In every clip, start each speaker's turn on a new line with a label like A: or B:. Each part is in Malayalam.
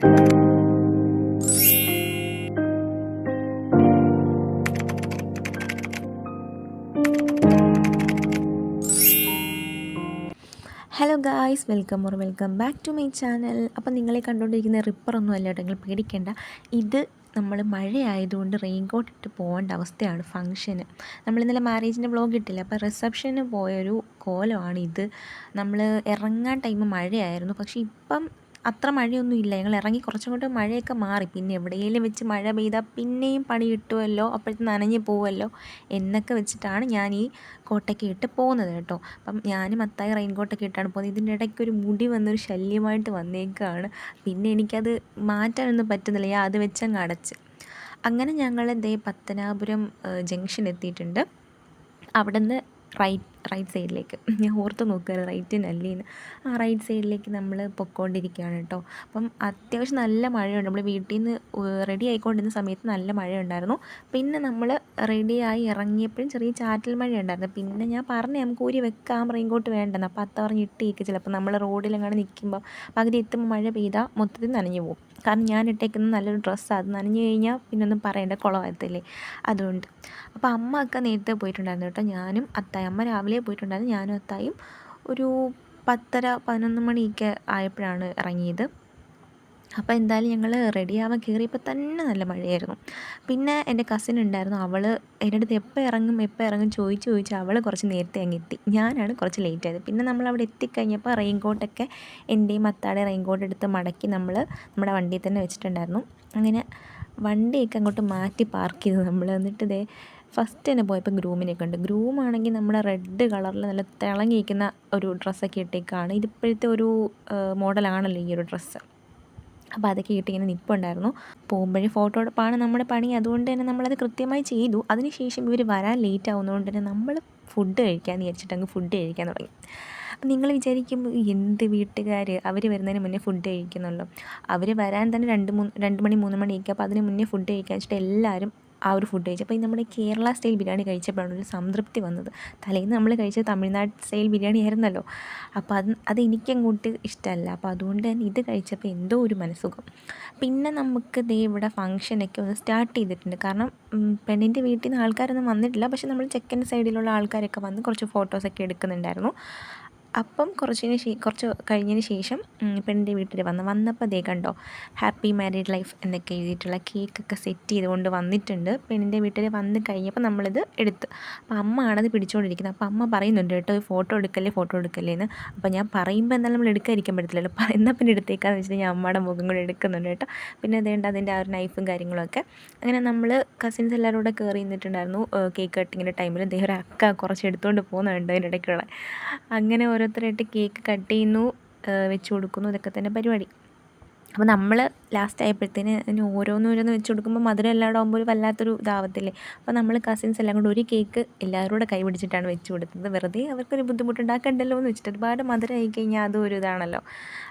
A: Hello guys, welcome back to my channel. അപ്പോൾ നിങ്ങളെ കണ്ടുകൊണ്ടിരിക്കുന്ന റിപ്പറൊന്നും അല്ല കേട്ടോ, നിങ്ങൾ പേടിക്കേണ്ട. ഇത് നമ്മൾ മഴയായതുകൊണ്ട് റെയിൻകോട്ട് ഇട്ട് പോകേണ്ട അവസ്ഥയാണ്. ഫംഗ്ഷന് നമ്മൾ ഇന്നലെ മാരേജിൻ്റെ വ്ളോഗ് ഇട്ടില്ല, അപ്പോൾ റിസപ്ഷന് പോയൊരു കോലമാണ് ഇത്. നമ്മൾ ഇറങ്ങാൻ ടൈം മഴയായിരുന്നു, പക്ഷേ ഇപ്പം അത്ര മഴയൊന്നും ഇല്ല. ഞങ്ങൾ ഇറങ്ങി കുറച്ചും കൂടെ മഴയൊക്കെ മാറി. പിന്നെ എവിടെയെങ്കിലും വെച്ച് മഴ പെയ്താൽ പിന്നെയും പണി കിട്ടുമല്ലോ, അപ്പോഴത്തെ നനഞ്ഞ് പോവുമല്ലോ എന്നൊക്കെ വെച്ചിട്ടാണ് ഞാൻ ഈ കോട്ടൊക്കെ ഇട്ട് പോകുന്നത് കേട്ടോ. അപ്പം ഞാനും അത്തായി റെയിൻ കോട്ടൊക്കെ ഇട്ടാണ് പോകുന്നത്. ഇതിൻ്റെ ഇടയ്ക്ക് ഒരു മുടി വന്നൊരു ശല്യമായിട്ട് വന്നേക്കുകയാണ്. പിന്നെ എനിക്കത് മാറ്റാനൊന്നും പറ്റുന്നില്ല, ഞാൻ അത് വെച്ചങ്ങ് അടച്ച്. അങ്ങനെ ഞങ്ങൾ ദേ പത്തനാപുരം ജംഗ്ഷൻ എത്തിയിട്ടുണ്ട്. അവിടെ നിന്ന് റൈറ്റ് സൈഡിലേക്ക്, ഞാൻ ഓർത്ത് നോക്കുകയായിരുന്നു റൈറ്റിനല്ലേന്ന്. ആ റൈറ്റ് സൈഡിലേക്ക് നമ്മൾ പൊയ്ക്കൊണ്ടിരിക്കുകയാണ് കേട്ടോ. അപ്പം അത്യാവശ്യം നല്ല മഴയുണ്ട്. നമ്മൾ വീട്ടിൽ നിന്ന് റെഡി ആയിക്കൊണ്ടിരുന്ന സമയത്ത് നല്ല മഴയുണ്ടായിരുന്നു. പിന്നെ നമ്മൾ റെഡിയായി ഇറങ്ങിയപ്പോഴും ചെറിയ ചാറ്റൽ മഴ ഉണ്ടായിരുന്നു. പിന്നെ ഞാൻ പറഞ്ഞു നമുക്ക് ഊരി വെക്കാം, റെയിൻകോട്ട് വേണ്ടെന്ന്. അപ്പോൾ അത്ത പറഞ്ഞ് ഇട്ടേക്ക്, ചിലപ്പോൾ നമ്മൾ റോഡിലെങ്ങാണ്ട് നിൽക്കുമ്പോൾ പകുതി എത്തുമ്പോൾ മഴ പെയ്താൽ മൊത്തത്തിൽ നനഞ്ഞു പോകും. കാരണം ഞാൻ ഇട്ടേക്കുന്നത് നല്ലൊരു ഡ്രസ്സാണ്, അത് നനഞ്ഞു കഴിഞ്ഞാൽ പിന്നെ ഒന്നും പറയേണ്ട, കുളമാകത്തില്ലേ, അതുകൊണ്ട്. അപ്പോൾ അമ്മ ഒക്കെ നേരത്തെ പോയിട്ടുണ്ടായിരുന്നു കേട്ടോ. ഞാനും അത്തായി, അമ്മ രാവിലെ പോയിട്ടുണ്ടായിരുന്നു, ഞാനും അത്തായും ഒരു 10:30-11 മണിയൊക്കെ ആയപ്പോഴാണ് ഇറങ്ങിയത്. അപ്പോൾ എന്തായാലും ഞങ്ങൾ റെഡിയാവാൻ കയറിയപ്പോൾ തന്നെ നല്ല മഴയായിരുന്നു. പിന്നെ എൻ്റെ കസിൻ ഉണ്ടായിരുന്നു, അവൾ എൻ്റെ അടുത്ത് എപ്പോൾ ഇറങ്ങും ചോദിച്ച് അവൾ കുറച്ച് നേരത്തെ അങ്ങ് എത്തി. ഞാനാണ് കുറച്ച് ലേറ്റ് ആയത്. പിന്നെ നമ്മൾ അവിടെ എത്തിക്കഴിഞ്ഞപ്പോൾ റെയിൻകോട്ടൊക്കെ എൻ്റെയും അത്താടെ റെയിൻകോട്ട് എടുത്ത് മടക്കി നമ്മൾ നമ്മുടെ വണ്ടിയിൽ തന്നെ വെച്ചിട്ടുണ്ടായിരുന്നു. അങ്ങനെ വണ്ടിയൊക്കെ അങ്ങോട്ട് മാറ്റി പാർക്ക് ചെയ്തു നമ്മൾ. എന്നിട്ട് ഫസ്റ്റ് തന്നെ പോയപ്പോൾ ഗ്രൂമിനെ കണ്ട്. ഗ്രൂമാണെങ്കിൽ നമ്മുടെ റെഡ് കളറിൽ നല്ല തിളങ്ങിയിരിക്കുന്ന ഒരു ഡ്രസ്സൊക്കെ ഇട്ടേക്കാണ്. ഇതിപ്പോഴത്തെ ഒരു മോഡലാണല്ലോ ഈ ഒരു ഡ്രസ്സ്. അപ്പോൾ അതൊക്കെ ഇട്ടിങ്ങനെ നിൽപ്പുണ്ടായിരുന്നു. പോകുമ്പോഴേ ഫോട്ടോ എടുപ്പാണ് നമ്മുടെ പണി, അതുകൊണ്ട് തന്നെ നമ്മളത് കൃത്യമായി ചെയ്തു. അതിനുശേഷം ഇവർ വരാൻ ലേറ്റ് ആവുന്നതുകൊണ്ട് തന്നെ നമ്മൾ ഫുഡ് കഴിക്കാമെന്ന് വിചാരിച്ചിട്ട് അങ്ങ് ഫുഡ് കഴിക്കാൻ തുടങ്ങി. അപ്പം നിങ്ങൾ വിചാരിക്കുമ്പോൾ എന്ത് വീട്ടുകാർ, അവർ വരുന്നതിന് മുന്നേ ഫുഡ് കഴിക്കുന്നുള്ളൂ. അവർ വരാൻ തന്നെ 2 മണി 3 മണിയൊക്കെ. അപ്പോൾ അതിന് മുന്നേ ഫുഡ് കഴിക്കാൻ വെച്ചിട്ട് എല്ലാവരും ആ ഒരു ഫുഡ് കഴിച്ചു. അപ്പോൾ ഈ നമ്മുടെ കേരള സ്റ്റൈൽ ബിരിയാണി കഴിച്ചപ്പോഴാണ് ഒരു സംതൃപ്തി വന്നത്. തലേന്ന് നമ്മൾ കഴിച്ചത് തമിഴ്നാട് സ്റ്റൈൽ ബിരിയാണി ആയിരുന്നല്ലോ. അപ്പോൾ അത് എനിക്കങ്ങോട്ട് ഇഷ്ടമല്ല. അപ്പോൾ അതുകൊണ്ട് തന്നെ ഇത് കഴിച്ചപ്പോൾ എന്തോ ഒരു മനസ്സുഖം. പിന്നെ നമുക്ക് ഇവിടെ ഫംഗ്ഷനൊക്കെ ഒന്ന് സ്റ്റാർട്ട് ചെയ്തിട്ടുണ്ട്. കാരണം പെണ്ണിൻ്റെ വീട്ടിൽ നിന്ന് ആൾക്കാരൊന്നും വന്നിട്ടില്ല, പക്ഷേ നമ്മൾ ചെക്കൻ്റെ സൈഡിലുള്ള ആൾക്കാരൊക്കെ വന്ന് കുറച്ച് ഫോട്ടോസൊക്കെ എടുക്കുന്നുണ്ടായിരുന്നു. അപ്പം കുറച്ച് കഴിഞ്ഞതിന് ശേഷം പെണ്ണിൻ്റെ വീട്ടിൽ വന്നപ്പോൾ കണ്ടോ, ഹാപ്പി മാരീഡ് ലൈഫ് എന്നൊക്കെ എഴുതിയിട്ടുള്ള കേക്കൊക്കെ സെറ്റ് ചെയ്തുകൊണ്ട് വന്നിട്ടുണ്ട്. പെണ്ണിൻ്റെ വീട്ടിൽ വന്ന് കഴിഞ്ഞപ്പോൾ നമ്മളിത് എടുത്ത്. അപ്പോൾ അമ്മ ആണത് പിടിച്ചുകൊണ്ടിരിക്കുന്നത്. അപ്പോൾ അമ്മ പറയുന്നുണ്ട് കേട്ടോ, ഫോട്ടോ എടുക്കല്ലേ എന്ന്. അപ്പോൾ ഞാൻ പറയുമ്പോൾ എന്തായാലും നമ്മൾ എടുക്കാതിരിക്കാൻ പറ്റത്തില്ലല്ലോ, എന്നാൽ പിന്നെ എടുത്തേക്കാന്ന് വെച്ചിട്ട് ഞാൻ അമ്മയുടെ മുഖം കൂടെ എടുക്കുന്നുണ്ട് കേട്ടോ. പിന്നെ അതിൻ്റെ ആ ഒരു നൈഫും കാര്യങ്ങളൊക്കെ. അങ്ങനെ നമ്മൾ കസിൻസ് എല്ലാവരും കൂടെ കയറി നിന്നിട്ടുണ്ടായിരുന്നു കേക്ക് കട്ടിങ്ങിൻ്റെ ടൈമിൽ. ഒരു അക്ക കുറച്ച് എടുത്തുകൊണ്ട് പോകുന്നുണ്ട് അതിൻ്റെ ഇടയ്ക്കുള്ള. അങ്ങനെ ഓരോരുത്തരായിട്ട് കേക്ക് കട്ട് ചെയ്യുന്നു, വെച്ച് കൊടുക്കുന്നു, ഇതൊക്കെ തന്നെ പരിപാടി. അപ്പോൾ നമ്മൾ ലാസ്റ്റ് ആയപ്പോഴത്തേന് അതിന് ഓരോന്ന് വെച്ച് കൊടുക്കുമ്പോൾ മധുരം എല്ലാവരും ആകുമ്പോൾ ഒരു വല്ലാത്തൊരു ഇതാവത്തില്ലേ. അപ്പോൾ നമ്മൾ കസിൻസ് എല്ലാം കൂടെ ഒരു കേക്ക് എല്ലാവരും കൂടെ കൈ പിടിച്ചിട്ടാണ് വെച്ച് കൊടുത്തത്. വെറുതെ അവർക്കൊരു ബുദ്ധിമുട്ടുണ്ടാക്കണ്ടല്ലോ എന്ന് വെച്ചിട്ട്. ഒരുപാട് മധുരം ആയി കഴിഞ്ഞാൽ അതും ഒരു ഇതാണല്ലോ.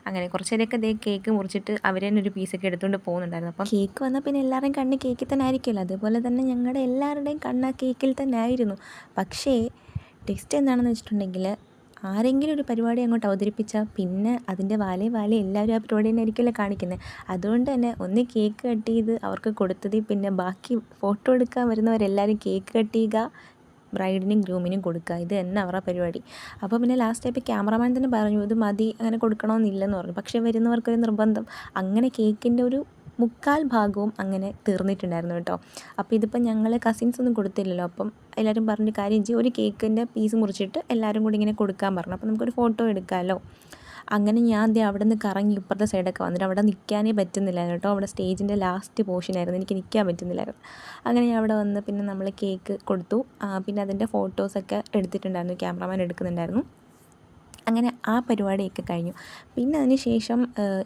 A: അങ്ങനെ കുറച്ച് നേരമൊക്കെ കേക്ക് മുറിച്ചിട്ട് അവർ തന്നെ ഒരു പീസൊക്കെ എടുത്തുകൊണ്ട് പോകുന്നുണ്ടായിരുന്നു. അപ്പം കേക്ക് വന്നാൽ പിന്നെ എല്ലാവരുടെയും കണ്ണ് കേക്കിൽ തന്നെ ആയിരിക്കുമല്ലോ. അതുപോലെ തന്നെ ഞങ്ങളുടെ എല്ലാവരുടെയും കണ്ണ് ആ കേക്കിൽ തന്നെ ആയിരുന്നു. പക്ഷേ ടെസ്റ്റ് എന്താണെന്ന് വെച്ചിട്ടുണ്ടെങ്കിൽ, ആരെങ്കിലും ഒരു പരിപാടി അങ്ങോട്ട് അവതരിപ്പിച്ചാൽ പിന്നെ അതിൻ്റെ വാലേ എല്ലാവരും ആ പരിപാടി തന്നെ ആയിരിക്കുമല്ലോ കാണിക്കുന്നത്. അതുകൊണ്ട് തന്നെ ഒന്ന് കേക്ക് കട്ട് ചെയ്ത് അവർക്ക് കൊടുത്തത്, പിന്നെ ബാക്കി ഫോട്ടോ എടുക്കാൻ വരുന്നവരെല്ലാവരും കേക്ക് കട്ട് ചെയ്യുക, ബ്രൈഡിനും ഗ്രൂമിനും കൊടുക്കുക, ഇത് തന്നെ അവരുടെ പരിപാടി. അപ്പോൾ പിന്നെ ലാസ്റ്റ് ആയപ്പോൾ ക്യാമറമാൻ തന്നെ പറഞ്ഞു ഇത് മതി, അങ്ങനെ കൊടുക്കണമെന്നില്ലെന്ന് പറഞ്ഞു. പക്ഷേ വരുന്നവർക്കൊരു നിർബന്ധം. അങ്ങനെ കേക്കിൻ്റെ ഒരു 3/4 ഭാഗവും അങ്ങനെ തീർന്നിട്ടുണ്ടായിരുന്നു കേട്ടോ. അപ്പോൾ ഇതിപ്പോൾ ഞങ്ങൾ കസിൻസ് ഒന്നും കൊടുത്തില്ലല്ലോ. അപ്പം എല്ലാവരും പറഞ്ഞ കാര്യം ചെയ്യും, ഒരു കേക്കിൻ്റെ പീസ് മുറിച്ചിട്ട് എല്ലാവരും കൂടി ഇങ്ങനെ കൊടുക്കാൻ പറഞ്ഞു. അപ്പോൾ നമുക്കൊരു ഫോട്ടോ എടുക്കാമല്ലോ. അങ്ങനെ ഞാൻ അവിടെ നിന്ന് കറങ്ങി ഇപ്പുറത്തെ സൈഡൊക്കെ വന്നിട്ട് അവിടെ നിൽക്കാനേ പറ്റുന്നില്ലായിരുന്നു കേട്ടോ. അവിടെ സ്റ്റേജിൻ്റെ ലാസ്റ്റ് പോർഷനായിരുന്നു, എനിക്ക് നിൽക്കാൻ പറ്റുന്നില്ലായിരുന്നു. അങ്ങനെ ഞാൻ അവിടെ വന്ന് പിന്നെ നമ്മൾ കേക്ക് കൊടുത്തു. പിന്നെ അതിൻ്റെ ഫോട്ടോസൊക്കെ എടുത്തിട്ടുണ്ടായിരുന്നു, ക്യാമറമാൻ എടുക്കുന്നുണ്ടായിരുന്നു. അങ്ങനെ ആ പരിപാടിയൊക്കെ കഴിഞ്ഞു. പിന്നെ അതിന് ശേഷം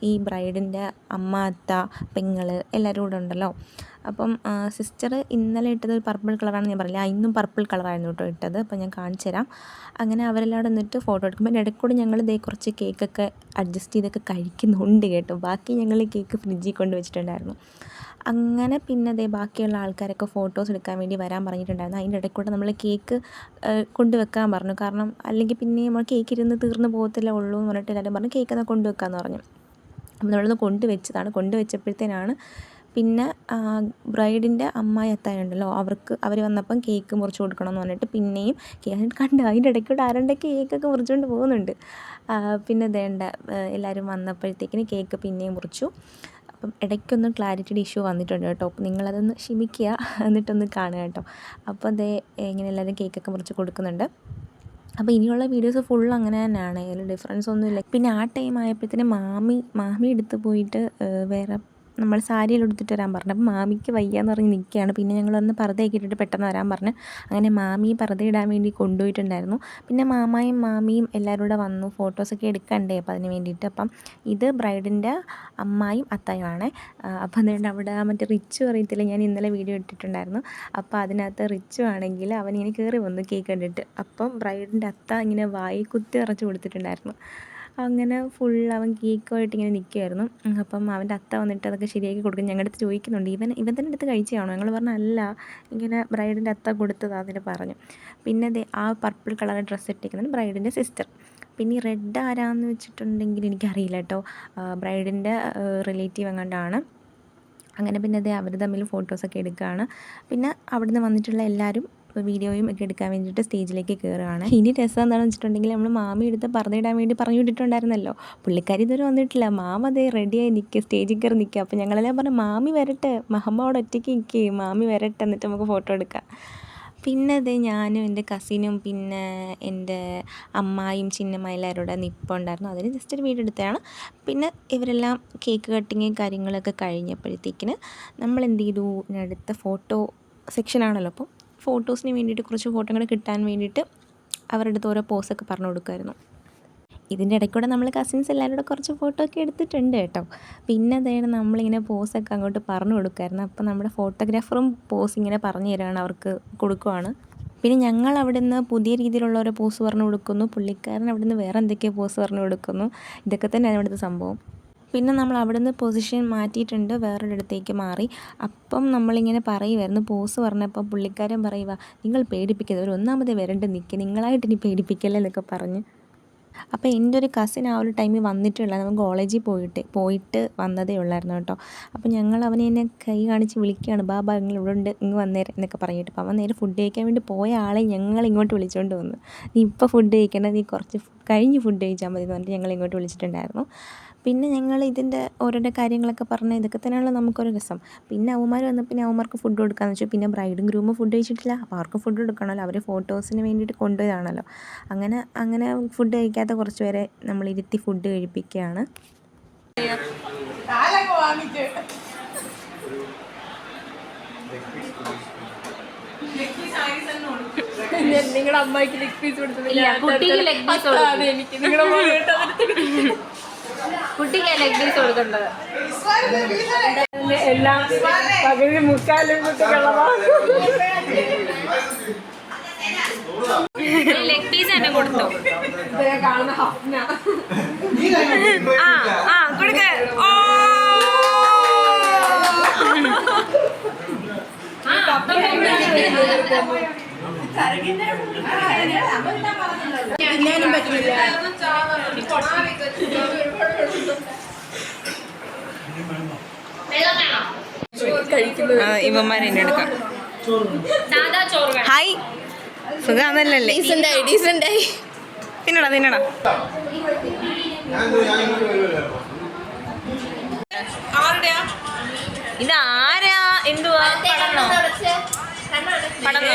A: ഈ ബ്രൈഡിൻ്റെ അമ്മ, അത്ത, പെങ്ങൾ എല്ലാവരും കൂടെ ഉണ്ടല്ലോ. അപ്പം സിസ്റ്റർ ഇന്നലെ ഇട്ടത് ഒരു പർപ്പിൾ കളറാണെന്ന് ഞാൻ പറഞ്ഞില്ല, ഇന്നും പർപ്പിൾ കളറായിരുന്നു കേട്ടോ ഇട്ടത്. അപ്പം ഞാൻ കാണിച്ചു തരാം. അങ്ങനെ അവരെല്ലാം നിന്നിട്ട് ഫോട്ടോ എടുക്കുമ്പോൾ ഇടയ്ക്കൂടെ ഞങ്ങൾ കുറച്ച് കേക്കൊക്കെ അഡ്ജസ്റ്റ് ചെയ്തൊക്കെ കഴിക്കുന്നുണ്ട് കേട്ടോ. ബാക്കി ഞങ്ങൾ കേക്ക് ഫ്രിഡ്ജിൽ കൊണ്ട് വെച്ചിട്ടുണ്ടായിരുന്നു. അങ്ങനെ പിന്നെ ബാക്കിയുള്ള ആൾക്കാരൊക്കെ ഫോട്ടോസ് എടുക്കാൻ വേണ്ടി വരാൻ പറഞ്ഞിട്ടുണ്ടായിരുന്നു. അതിൻ്റെ ഇടയ്ക്കൂടെ നമ്മൾ കേക്ക് കൊണ്ടുവെക്കാൻ പറഞ്ഞു. കാരണം അല്ലെങ്കിൽ പിന്നെ നമ്മൾ കേക്ക് ഇരുന്ന് തീർന്ന് പോകത്തില്ല ഉള്ളൂ എന്ന് പറഞ്ഞിട്ട് എല്ലാവരും പറഞ്ഞു കേക്കൊന്ന് കൊണ്ടുവെക്കാമെന്ന് പറഞ്ഞു. അപ്പോൾ നമ്മളൊന്ന് കൊണ്ടുവച്ചപ്പോഴത്തേനാണ് പിന്നെ ബ്രൈഡിൻ്റെ അമ്മായി അത്തായുണ്ടല്ലോ അവർ വന്നപ്പം കേക്ക് മുറിച്ച് കൊടുക്കണമെന്ന് പറഞ്ഞിട്ട് പിന്നെയും കണ്ട് അതിൻ്റെ ഇടയ്ക്കൂടെ ആരുടെ കേക്കൊക്കെ മുറിച്ചുകൊണ്ട് പോകുന്നുണ്ട്. പിന്നെ വേണ്ട എല്ലാവരും വന്നപ്പോഴത്തേക്കിന് കേക്ക് പിന്നെയും മുറിച്ചു. അപ്പം ഇടയ്ക്കൊന്ന് ക്ലാരിറ്റിയുടെ ഇഷ്യൂ വന്നിട്ടുണ്ട് കേട്ടോ. അപ്പോൾ നിങ്ങളതൊന്ന് ക്ഷമിക്കുക, എന്നിട്ടൊന്ന് കാണുക കേട്ടോ. അപ്പോൾ ഇങ്ങനെ എല്ലാവരും കേക്കൊക്കെ മുറിച്ച് കൊടുക്കുന്നുണ്ട്. അപ്പോൾ ഇനിയുള്ള വീഡിയോസ് ഫുൾ അങ്ങനെ തന്നെയാണ്, അതിൽ ഡിഫറൻസ് ഒന്നുമില്ല. പിന്നെ ആ ടൈം ആയപ്പോഴത്തേന് മാമി എടുത്ത് പോയിട്ട് വേറെ നമ്മൾ സാരിയെല്ലാം എടുത്തിട്ട് വരാൻ പറഞ്ഞു. അപ്പോൾ മാമിക്ക് വയ്യാന്ന് പറഞ്ഞ് നിൽക്കുകയാണ്. പിന്നെ ഞങ്ങളൊന്ന് പർദ്ദയൊക്കെ ഇട്ടിട്ട് പെട്ടെന്ന് വരാൻ പറഞ്ഞ് അങ്ങനെ മാമിയെ പർദ്ദ ഇടാൻ വേണ്ടി കൊണ്ടുപോയിട്ടുണ്ടായിരുന്നു. പിന്നെ മാമിയും എല്ലാവരും കൂടെ വന്നു, ഫോട്ടോസൊക്കെ എടുക്കണ്ടേ അപ്പോൾ അതിന് വേണ്ടിയിട്ട്. അപ്പം ഇത് ബ്രൈഡിൻ്റെ അമ്മായും അത്തായുമാണ്. അപ്പം അതുകൊണ്ട് അവിടെ മറ്റേ റിച്ചു അറിയത്തില്ല, ഞാൻ ഇന്നലെ വീഡിയോ ഇട്ടിട്ടുണ്ടായിരുന്നു. അപ്പോൾ അതിനകത്ത് റിച്ചു ആണെങ്കിൽ അവനിങ്ങനെ കയറി വന്നു കേക്ക് കണ്ടിട്ട്. അപ്പം ബ്രൈഡിൻ്റെ അത്ത ഇങ്ങനെ വായി കുത്തി നിറച്ച് കൊടുത്തിട്ടുണ്ടായിരുന്നു. അങ്ങനെ ഫുൾ അവൻ കേക്കുമായിട്ട് ഇങ്ങനെ നിൽക്കുമായിരുന്നു. അപ്പം അവൻ്റെ അത്ത വന്നിട്ട് അതൊക്കെ ശരിയാക്കി കൊടുക്കും. ഞങ്ങളുടെ അടുത്ത് ചോദിക്കുന്നുണ്ട്, ഇവൻ തന്നെ അടുത്ത് കഴിച്ചാണോ? ഞങ്ങൾ പറഞ്ഞു അല്ല, ഇങ്ങനെ ബ്രൈഡിൻ്റെ അത്ത കൊടുത്തതാണെന്ന് പറഞ്ഞു. പിന്നെ ആ പർപ്പിൾ കളർ ഡ്രസ്സ് ഇട്ടിരിക്കുന്നത് ബ്രൈഡിൻ്റെ സിസ്റ്റർ. പിന്നെ ഈ റെഡ് ആരാന്ന് വെച്ചിട്ടുണ്ടെങ്കിൽ എനിക്കറിയില്ല കേട്ടോ, ബ്രൈഡിൻ്റെ റിലേറ്റീവ് എങ്ങാണ്ടാണ്. അങ്ങനെ പിന്നെ അവർ തമ്മിൽ ഫോട്ടോസൊക്കെ എടുക്കുകയാണ്. പിന്നെ അവിടുന്ന് വന്നിട്ടുള്ള എല്ലാവരും വീഡിയോയും ഒക്കെ എടുക്കാൻ വേണ്ടിയിട്ട് സ്റ്റേജിലേക്ക് കയറുകയാണ്. ഇനി രസം എന്താണെന്ന് വെച്ചിട്ടുണ്ടെങ്കിൽ നമ്മൾ മാമി എടുത്ത് പർദ്ദയിടാൻ വേണ്ടി പറഞ്ഞു വിട്ടിട്ടുണ്ടായിരുന്നല്ലോ, പുള്ളിക്കാരി ഇതുവരെ വന്നിട്ടില്ല. മാമ അതേ റെഡിയായി നിൽക്കുക, സ്റ്റേജിൽ കയറി നിൽക്കുക. അപ്പോൾ ഞങ്ങളെല്ലാം പറഞ്ഞു മാമി വരട്ടെ, മഹമ്മ അവിടെ ഒറ്റയ്ക്ക് നിൽക്കുക, മാമി വരട്ടെ, എന്നിട്ട് നമുക്ക് ഫോട്ടോ എടുക്കാം. പിന്നെ ഞാനും എൻ്റെ കസിനും പിന്നെ എൻ്റെ അമ്മായും ചിന്നമ്മ എല്ലാവരും കൂടെ നിൽപ്പുണ്ടായിരുന്നു. അതിന് ജസ്റ്റ് ഒരു വീഡിയോ എടുത്തതാണ്. പിന്നെ ഇവരെല്ലാം കേക്ക് കട്ടിങ് കാര്യങ്ങളൊക്കെ കഴിഞ്ഞപ്പോഴത്തേക്കിന് നമ്മൾ എന്ത് ചെയ്തു, അടുത്ത ഫോട്ടോ സെക്ഷനാണല്ലോ. അപ്പോൾ ഫോട്ടോസിന് വേണ്ടിയിട്ട് കുറച്ച് ഫോട്ടോകൾ കിട്ടാൻ വേണ്ടിയിട്ട് അവരുടെ അടുത്ത് ഓരോ പോസൊക്കെ പറഞ്ഞു കൊടുക്കുമായിരുന്നു. ഇതിൻ്റെ ഇടയ്ക്കൂടെ നമ്മൾ കസിൻസ് എല്ലാവരും കൂടെ കുറച്ച് ഫോട്ടോ ഒക്കെ എടുത്തിട്ടുണ്ട് കേട്ടോ. പിന്നെ നമ്മളിങ്ങനെ പോസൊക്കെ അങ്ങോട്ട് പറഞ്ഞു കൊടുക്കുമായിരുന്നു. അപ്പോൾ നമ്മുടെ ഫോട്ടോഗ്രാഫറും പോസ് ഇങ്ങനെ പറഞ്ഞു തരാണ്, അവർക്ക് കൊടുക്കുവാണ്. പിന്നെ ഞങ്ങൾ അവിടെ നിന്ന് പുതിയ രീതിയിലുള്ള ഓരോ പോസ് പറഞ്ഞു കൊടുക്കുന്നു, പുള്ളിക്കാരൻ അവിടെ നിന്ന് വേറെ എന്തൊക്കെയോ പോസ് പറഞ്ഞു കൊടുക്കുന്നു. ഇതൊക്കെ തന്നെയാണ് ഇവിടുത്തെ സംഭവം. പിന്നെ നമ്മൾ അവിടെ നിന്ന് പൊസിഷൻ മാറ്റിയിട്ടുണ്ട്, വേറൊരിടത്തേക്ക് മാറി. അപ്പം നമ്മളിങ്ങനെ പറയുമായിരുന്നു, പോസ് പറഞ്ഞപ്പോൾ പുള്ളിക്കാരൻ പറയുക, നിങ്ങൾ പേടിപ്പിക്കരുത്, ഒരു ഒന്നാമതേ വരണ്ട് നിൽക്കുക, നിങ്ങളായിട്ട് ഇനി പേടിപ്പിക്കല്ലേ എന്നൊക്കെ പറഞ്ഞ്. അപ്പോൾ എൻ്റെ ഒരു കസിൻ ആ ഒരു ടൈമിൽ വന്നിട്ടുള്ള, നമ്മൾ കോളേജിൽ പോയിട്ട് വന്നതേ ഉള്ളായിരുന്നു കേട്ടോ. അപ്പോൾ ഞങ്ങൾ അവനെ എന്നെ കൈ കാണിച്ച് വിളിക്കുകയാണ്, ബാബാ നിങ്ങൾ ഇവിടെ ഉണ്ട്, ഇങ്ങ് വന്നേരം എന്നൊക്കെ പറഞ്ഞിട്ട്. അപ്പോൾ അവൻ നേരെ ഫുഡ് കഴിക്കാൻ വേണ്ടി പോയ ആളെ ഞങ്ങൾ ഇങ്ങോട്ട് വിളിച്ചുകൊണ്ട് വന്നു. നീ ഇപ്പോൾ ഫുഡ് കഴിക്കേണ്ട, നീ കുറച്ച് കഴിഞ്ഞ് ഫുഡ് കഴിച്ചാൽ മതി എന്ന് പറഞ്ഞിട്ട് ഞങ്ങൾ ഇങ്ങോട്ട് വിളിച്ചിട്ടുണ്ടായിരുന്നു. പിന്നെ ഞങ്ങൾ ഇതിൻ്റെ ഓരോരോ കാര്യങ്ങളൊക്കെ പറഞ്ഞ് ഇതൊക്കെ തന്നെയാണല്ലോ നമുക്കൊരു രസം. പിന്നെ അവന്മാർ വന്ന് പിന്നെ അവന്മാർക്ക് ഫുഡ് കൊടുക്കാമെന്ന് വെച്ചാൽ പിന്നെ ബ്രൈഡും ഗ്രൂമും ഫുഡ് കഴിച്ചിട്ടില്ല, അപ്പോൾ അവർക്ക് ഫുഡ് കൊടുക്കണമല്ലോ, അവർ ഫോട്ടോസിന് വേണ്ടിയിട്ട് കൊണ്ടുപോയതാണല്ലോ. അങ്ങനെ ഫുഡ് കഴിക്കാത്ത കുറച്ച് പേരെ നമ്മൾ ഇരുത്തി ഫുഡ് കഴിപ്പിക്കുകയാണ്.
B: നിങ്ങളുടെ അമ്മയ്ക്ക് ലെഗ് പീസ് കൊടുത്തില്ല,
C: കുട്ടിക്ക് ലെഗ് പീസ് കുട്ടിക്ക് ലെഗ് പീസ് കൊടുക്കേണ്ടത്
B: എല്ലാം പകുതി മുക്കാലും കുട്ടികളാ.
C: ലെഗ് പീസ് തന്നെ കൊടുത്തു.
B: കാണുന്ന ഹഫ്ന
C: കൊടുക്ക.
A: ഇവന്മാരെന്നെ എടുക്കാം. ഹായ്, സുഖാന്നല്ലേ? തിന്നടാ ഇതാരാ? എന്തുവാ? പടന്നോ?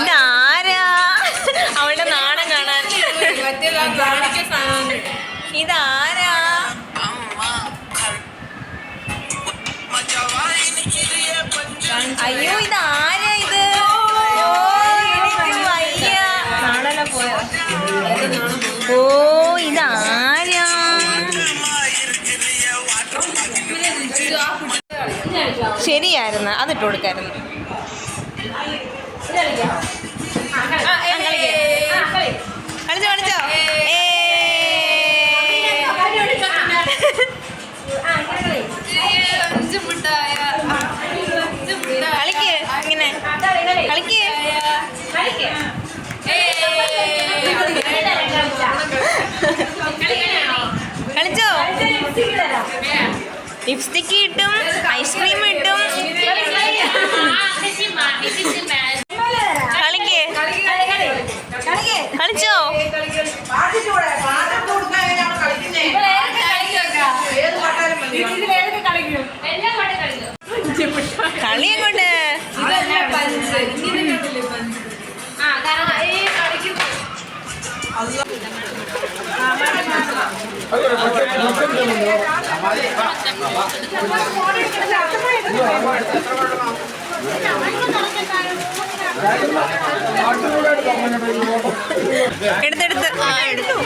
A: ഇതാരാ? അവളുടെ നാണം കാണാൻ. ഇതാരാ? അയ്യോ ഇതാരാ ഇത്? വയ്യ. ഓ ഇതാരാ? ശരിയായിരുന്നു, അതിട്ട് കൊടുക്കായിരുന്നു. കളിച്ചോ കളിക്ക്. ലിപ്സ്റ്റിക്ക് കിട്ടും, ഐസ്ക്രീം കിട്ടും. കളിക്കേ, കളിച്ചോ? കളി കൊണ്ട് എടുത്തെടുത്ത് ഫോൺ എടുത്തു.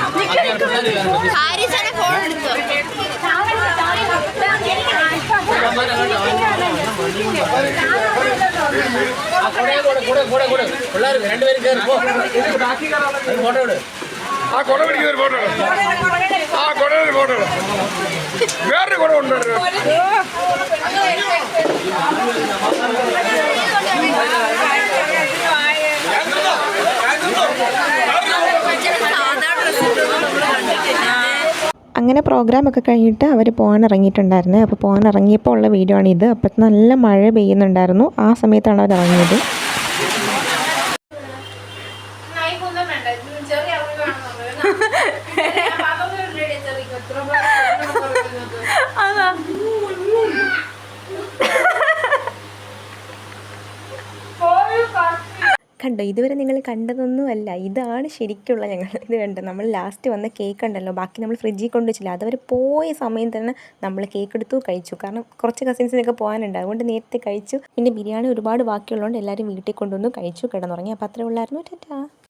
D: ആ കുട പിടിക്കുന്ന ഒരു ഫോട്ടോ ആ കുടയുടെ ഫോട്ടോ വേറൊരു കുട ഉണ്ട്.
A: അങ്ങനെ പ്രോഗ്രാമൊക്കെ കഴിഞ്ഞിട്ട് അവർ പോകാൻ ഇറങ്ങിയിട്ടുണ്ടായിരുന്നേ. അപ്പോൾ പോകാൻ ഇറങ്ങിയപ്പോൾ ഉള്ള വീഡിയോ ആണിത്. അപ്പോൾ നല്ല മഴ പെയ്യുന്നുണ്ടായിരുന്നു. ആ സമയത്താണ് അവർ ഇറങ്ങിയത്. കണ്ടോ, ഇതുവരെ നിങ്ങൾ കണ്ടതൊന്നുമല്ല, ഇതാണ് ശരിക്കുള്ള ഞങ്ങൾ. ഇത് കണ്ടോ, നമ്മൾ ലാസ്റ്റ് വന്ന കേക്ക് ഉണ്ടല്ലോ, ബാക്കി നമ്മൾ ഫ്രിഡ്ജിൽ കൊണ്ടുവച്ചില്ല, അതവർ പോയ സമയം തന്നെ നമ്മൾ കേക്ക് എടുത്തു കഴിച്ചു. കാരണം കുറച്ച് കസിൻസിനൊക്കെ പോകാനുണ്ട്, അതുകൊണ്ട് നേരത്തെ കഴിച്ചു. പിന്നെ ബിരിയാണി ഒരുപാട് ബാക്കിയുള്ളതുകൊണ്ട് എല്ലാവരും വീട്ടിൽ കൊണ്ടുവന്നു കഴിച്ചു, കിടന്നുറങ്ങി. അപ്പോൾ അത്രേ ഉള്ളായിരുന്നു. ടാറ്റാ.